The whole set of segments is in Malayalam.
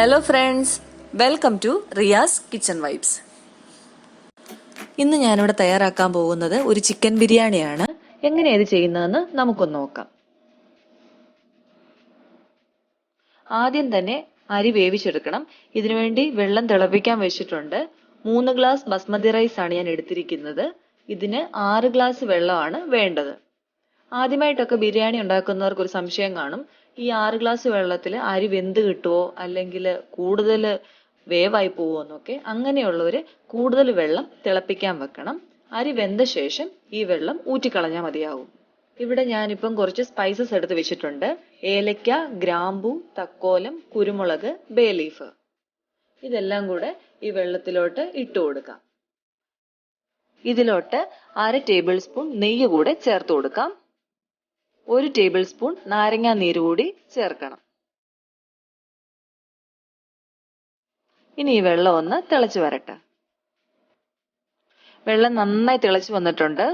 Hello friends, welcome to Riyas kitchen vibes. ഇന്ന് ഞാനിവിടെ തയ്യാറാക്കാൻ പോകുന്നത് ഒരു ചിക്കൻ ബിരിയാണിയാണ്. എങ്ങനെയാണ് ഇത് ചെയ്യുന്നതെന്ന് നമുക്കൊന്ന് നോക്കാം. ആദ്യം തന്നെ അരി വേവിച്ചെടുക്കണം. ഇതിനുവേണ്ടി വെള്ളം തിളപ്പിക്കാൻ വെച്ചിട്ടുണ്ട്. 3 ഗ്ലാസ് ബസ്മതി റൈസ് ആണ് ഞാൻ എടുത്തിരിക്കുന്നത്. ഇതിന് 6 ഗ്ലാസ് വെള്ളമാണ് വേണ്ടത്. ആദ്യമായിട്ടൊക്കെ ബിരിയാണി ഉണ്ടാക്കുന്നവർക്ക് ഒരു സംശയം കാണും, ഈ 6 ഗ്ലാസ് വെള്ളത്തിൽ അരി വെന്ത് കിട്ടുമോ അല്ലെങ്കിൽ കൂടുതൽ വേവായി പോവോ എന്നൊക്കെ. അങ്ങനെയുള്ളവർ കൂടുതൽ വെള്ളം തിളപ്പിക്കാൻ വെക്കണം. അരി വെന്ത ശേഷം ഈ വെള്ളം ഊറ്റിക്കളഞ്ഞാൽ മതിയാവും. ഇവിടെ ഞാനിപ്പം കുറച്ച് സ്പൈസസ് എടുത്ത് വെച്ചിട്ടുണ്ട്. ഏലക്ക, ഗ്രാമ്പു, തക്കോലം, കുരുമുളക്, ബേ ലീഫ്. ഇതെല്ലാം കൂടെ ഈ വെള്ളത്തിലോട്ട് ഇട്ട് കൊടുക്കാം. ഇതിലോട്ട് 1/2 ടേബിൾ സ്പൂൺ നെയ്യ് കൂടെ ചേർത്ത് കൊടുക്കാം. 1 ടേബിൾ സ്പൂൺ നാരങ്ങാ നീര് കൂടി ചേർക്കണം. ഇനി ഈ വെള്ളം ഒന്ന് തിളച്ച് വരട്ടെ. വെള്ളം നന്നായി തിളച്ച് വന്നിട്ടുണ്ട്.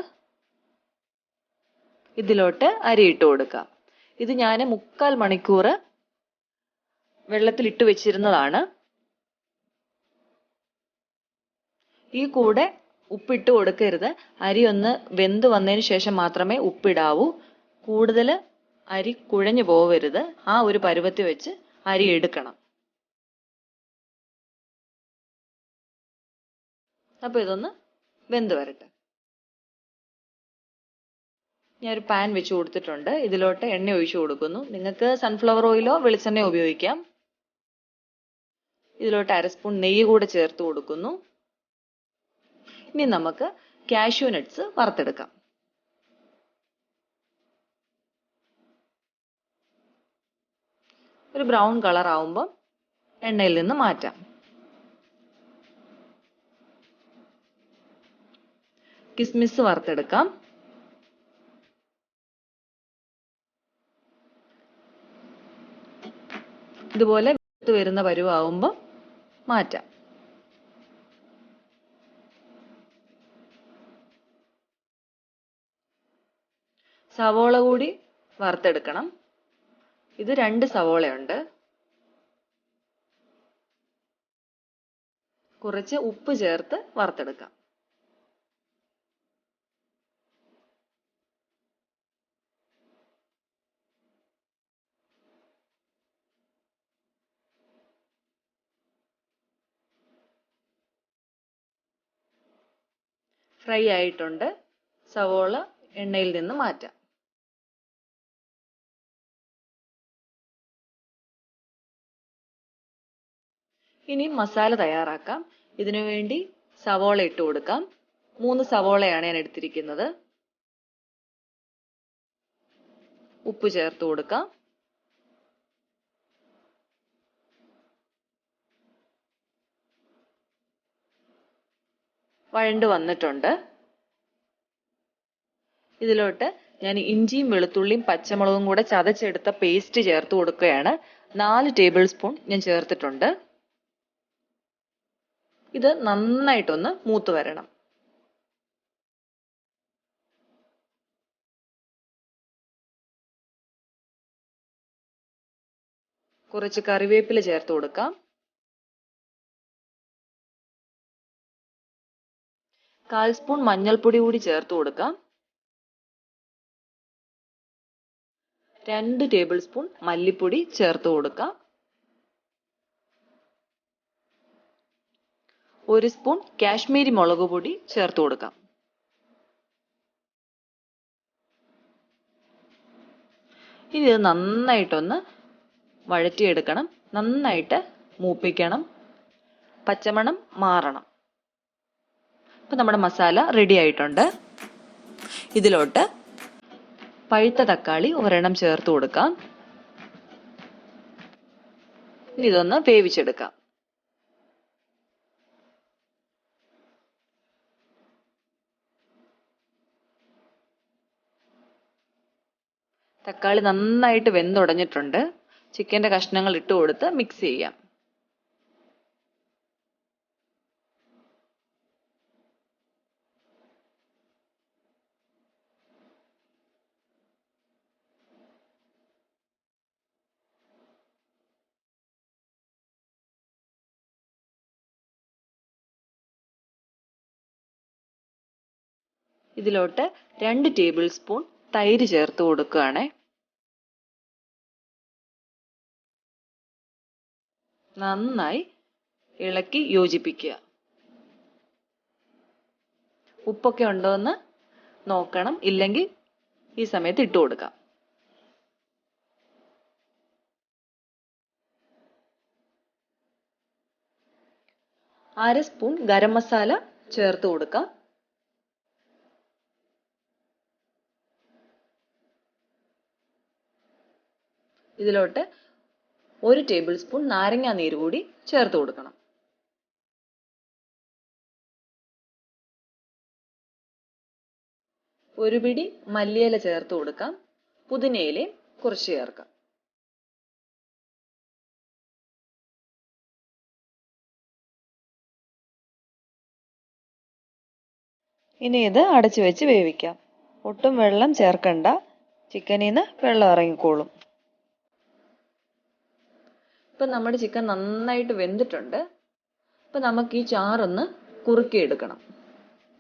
ഇതിലോട്ട് അരി ഇട്ട് കൊടുക്കാം. ഇത് ഞാൻ 3/4 മണിക്കൂർ വെള്ളത്തിലിട്ട് വെച്ചിരുന്നതാണ്. ഈ കൂടെ ഉപ്പിട്ട് കൊടുക്കരുത്. അരി ഒന്ന് വെന്ത് വന്നതിന് ശേഷം മാത്രമേ ഉപ്പിടാവൂ. കൂടുതൽ അരി കുഴഞ്ഞു പോവരുത്. ആ ഒരു പരുവത്തിൽ വെച്ച് അരി എടുക്കണം. അപ്പോൾ ഇതൊന്ന് വെന്ത് വരട്ടെ. ഞാനൊരു പാൻ വെച്ച് കൊടുത്തിട്ടുണ്ട്. ഇതിലോട്ട് എണ്ണ ഒഴിച്ചു കൊടുക്കുന്നു. നിങ്ങൾക്ക് സൺഫ്ലവർ ഓയിലോ വെളിച്ചെണ്ണയോ ഉപയോഗിക്കാം. ഇതിലോട്ട് 1/2 സ്പൂൺ നെയ്യ് കൂടെ ചേർത്ത് കൊടുക്കുന്നു. ഇനി നമുക്ക് കാഷ്യൂ നട്ട്സ് വറുത്തെടുക്കാം. ഒരു ബ്രൗൺ കളർ ആവുമ്പോൾ എണ്ണയിൽ നിന്ന് മാറ്റാം. കിസ്മിസ് വറുത്തെടുക്കാം. ഇതുപോലെ വരുന്ന പരുവാകുമ്പോൾ മാറ്റാം. സവോള കൂടി വറുത്തെടുക്കണം. ഇത് 2 സവോളയുണ്ട്. കുറച്ച് ഉപ്പ് ചേർത്ത് വറുത്തെടുക്കാം. ഫ്രൈ ആയിട്ടുണ്ട്. സവോള എണ്ണയിൽ നിന്ന് മാറ്റാം. ഇനി മസാല തയ്യാറാക്കാം. ഇതിനു വേണ്ടി സവോള ഇട്ട് കൊടുക്കാം. 3 സവോളയാണ് ഞാൻ എടുത്തിരിക്കുന്നത്. ഉപ്പ് ചേർത്ത് കൊടുക്കാം. വഴണ്ട് വന്നിട്ടുണ്ട്. ഇതിലോട്ട് ഞാൻ ഇഞ്ചിയും വെളുത്തുള്ളിയും പച്ചമുളകും കൂടെ ചതച്ചെടുത്ത പേസ്റ്റ് ചേർത്ത് കൊടുക്കുകയാണ്. 4 ടേബിൾ സ്പൂൺ ഞാൻ ചേർത്തിട്ടുണ്ട്. ഇത് നന്നായിട്ടൊന്ന് മൂത്ത് വരണം. കുറച്ച് കറിവേപ്പില ചേർത്ത് കൊടുക്കാം. 1/4 സ്പൂൺ മഞ്ഞൾപ്പൊടി കൂടി ചേർത്ത് കൊടുക്കാം. 2 ടേബിൾ സ്പൂൺ മല്ലിപ്പൊടി ചേർത്ത് കൊടുക്കാം. 1 സ്പൂൺ കാശ്മീരി മുളക് പൊടി ചേർത്ത് കൊടുക്കാം. ഇനി ഇത് നന്നായിട്ടൊന്ന് വഴറ്റിയെടുക്കണം. നന്നായിട്ട് മൂപ്പിക്കണം. പച്ചമണം മാറണം. ഇപ്പം നമ്മുടെ മസാല റെഡി ആയിട്ടുണ്ട്. ഇതിലോട്ട് പഴുത്ത തക്കാളി ഒരെണ്ണം ചേർത്ത് കൊടുക്കാം. ഇനി ഇതൊന്ന് വേവിച്ചെടുക്കാം. തക്കാളി നന്നായിട്ട് വെന്തുടഞ്ഞിട്ടുണ്ട്. ചിക്കൻ്റെ കഷ്ണങ്ങൾ ഇട്ട് കൊടുത്ത് മിക്സ് ചെയ്യാം. ഇതിലോട്ട് 2 ടേബിൾ സ്പൂൺ തൈര് ചേർത്ത് കൊടുക്കുകയാണേ. നന്നായി ഇളക്കി യോജിപ്പിക്കുക. ഉപ്പൊക്കെ ഉണ്ടോ എന്ന് നോക്കണം, ഇല്ലെങ്കിൽ ഈ സമയത്ത് ഇട്ട് കൊടുക്കാം. അര സ്പൂൺ ഗരം മസാല ചേർത്ത് കൊടുക്കാം. ഇതിലോട്ട് 1 ടേബിൾ സ്പൂൺ നാരങ്ങാ നീര് കൂടി ചേർത്ത് കൊടുക്കണം. ഒരു പിടി മല്ലിയില ചേർത്ത് കൊടുക്കാം. പുതിനയിലയും കുറച്ച് ചേർക്കാം. ഇനി ഇത് അടച്ചു വെച്ച് വേവിക്കാം. ഒട്ടും വെള്ളം ചേർക്കണ്ട, ചിക്കനിൽ നിന്ന് വെള്ളം ഇറങ്ങിക്കോളും. ഇപ്പം നമ്മുടെ ചിക്കൻ നന്നായിട്ട് വെന്തിട്ടുണ്ട്. ഇപ്പം നമുക്ക് ഈ ചാറൊന്ന് കുറുക്കിയെടുക്കണം.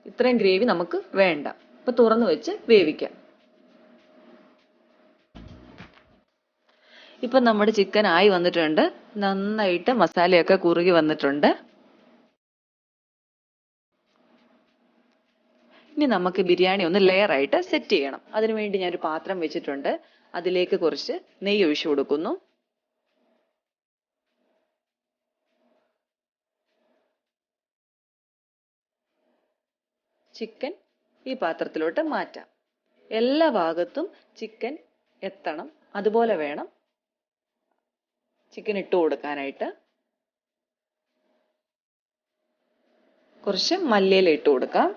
ഇത്രയും ഗ്രേവി നമുക്ക് വേണ്ട. ഇപ്പം തുറന്നു വെച്ച് വേവിക്കാം. ഇപ്പം നമ്മുടെ ചിക്കൻ ആയി വന്നിട്ടുണ്ട്. നന്നായിട്ട് മസാലയൊക്കെ കുറുകി വന്നിട്ടുണ്ട്. ഇനി നമുക്ക് ബിരിയാണി ഒന്ന് ലെയർ ആയിട്ട് സെറ്റ് ചെയ്യണം. അതിനുവേണ്ടി ഞാനൊരു പാത്രം വെച്ചിട്ടുണ്ട്. അതിലേക്ക് കുറച്ച് നെയ്യ് ഒഴിച്ചു കൊടുക്കുന്നു. ചിക്കൻ ഈ പാത്രത്തിലോട്ട് മാറ്റാം. എല്ലാ ഭാഗത്തും ചിക്കൻ എത്തണം, അതുപോലെ വേണം ചിക്കൻ ഇട്ട് കൊടുക്കാനായിട്ട്. കുറച്ച് മല്ലിയില ഇട്ട് കൊടുക്കാം.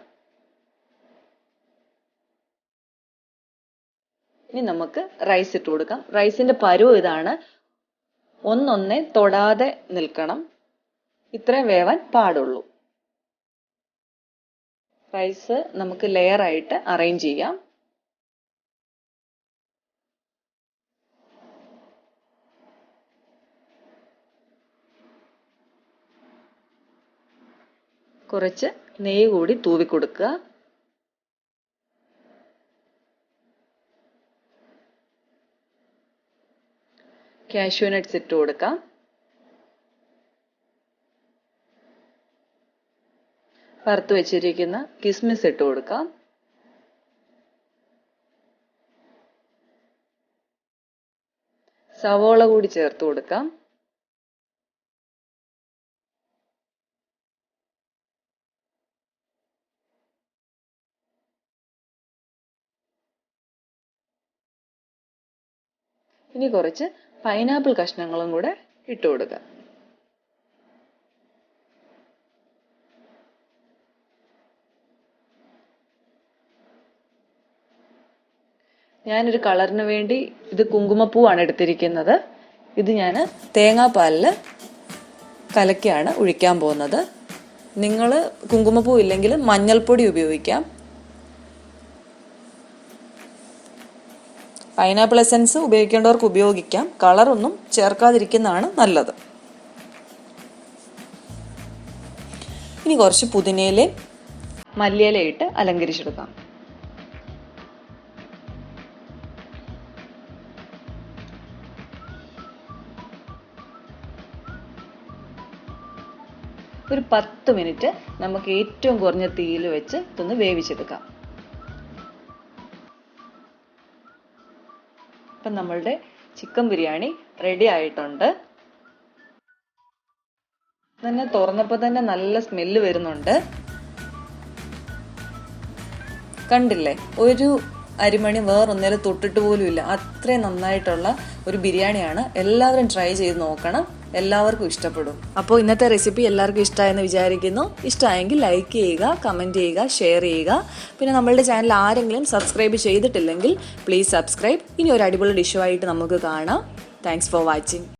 ഇനി നമുക്ക് റൈസ് ഇട്ട് കൊടുക്കാം. റൈസിന്റെ പരുവം ഇതാണ്. ഒന്നൊന്നേ തൊടാതെ നിൽക്കണം. ഇത്രയും വേവാൻ പാടുള്ളൂ. റൈസ് നമുക്ക് ലെയർ ആയിട്ട് അറേഞ്ച് ചെയ്യാം. കുറച്ച് നെയ്യ് കൂടി തൂവി കൊടുക്കുക. കാഷ്യൂ നട്ട്സ് ഇട്ട് കൊടുക്കാം. വറുത്ത് വെച്ചിരിക്കുന്ന കിസ്മിസ് ഇട്ട് കൊടുക്കാം. സവോള കൂടി ചേർത്ത് കൊടുക്കാം. ഇനി കുറച്ച് പൈനാപ്പിൾ കഷ്ണങ്ങളും കൂടെ ഇട്ട് കൊടുക്കുക. ഞാനൊരു കളറിന് വേണ്ടി ഇത് കുങ്കുമപ്പൂവാണ് എടുത്തിരിക്കുന്നത്. ഇത് ഞാൻ തേങ്ങാപ്പാലിൽ കലക്കിയാണ് ഒഴിക്കാൻ പോകുന്നത്. നിങ്ങൾ കുങ്കുമപ്പൂ ഇല്ലെങ്കിൽ മഞ്ഞൾപ്പൊടി ഉപയോഗിക്കാം. പൈനാപ്പിൾ എസൻസ് ഉപയോഗിക്കേണ്ടവർക്ക് ഉപയോഗിക്കാം. കളറൊന്നും ചേർക്കാതിരിക്കുന്നതാണ് നല്ലത്. ഇനി കുറച്ച് പുതിനയിലയും മല്ലിയിലയും ഇട്ട് അലങ്കരിച്ചെടുക്കാം. ഒരു 10 മിനിറ്റ് നമുക്ക് ഏറ്റവും കുറഞ്ഞ തീയിൽ വെച്ച് ഇതൊന്ന് വേവിച്ചെടുക്കാം. ഇപ്പം നമ്മളുടെ ചിക്കൻ ബിരിയാണി റെഡി ആയിട്ടുണ്ട്. തന്നെ തുറന്നപ്പോൾ തന്നെ നല്ല സ്മെല്ല് വരുന്നുണ്ട്. കണ്ടില്ലേ, ഒരു അരിമണി വേറൊന്നേലും തൊട്ടിട്ട് പോലും ഇല്ല. അത്രയും നന്നായിട്ടുള്ള ഒരു ബിരിയാണിയാണ്. എല്ലാവരും ട്രൈ ചെയ്ത് നോക്കണം. എല്ലാവർക്കും ഇഷ്ടപ്പെടും. അപ്പോൾ ഇന്നത്തെ റെസിപ്പി എല്ലാവർക്കും ഇഷ്ടമായെന്ന് വിചാരിക്കുന്നു. ഇഷ്ടമായെങ്കിൽ ലൈക്ക് ചെയ്യുക, കമൻറ്റ് ചെയ്യുക, ഷെയർ ചെയ്യുക. പിന്നെ നമ്മളുടെ ചാനൽ ആരെങ്കിലും സബ്സ്ക്രൈബ് ചെയ്തിട്ടില്ലെങ്കിൽ പ്ലീസ് സബ്സ്ക്രൈബ്. ഇനി ഒരു അടിപൊളി ഡിഷുമായിട്ട് നമുക്ക് കാണാം. Thanks for watching.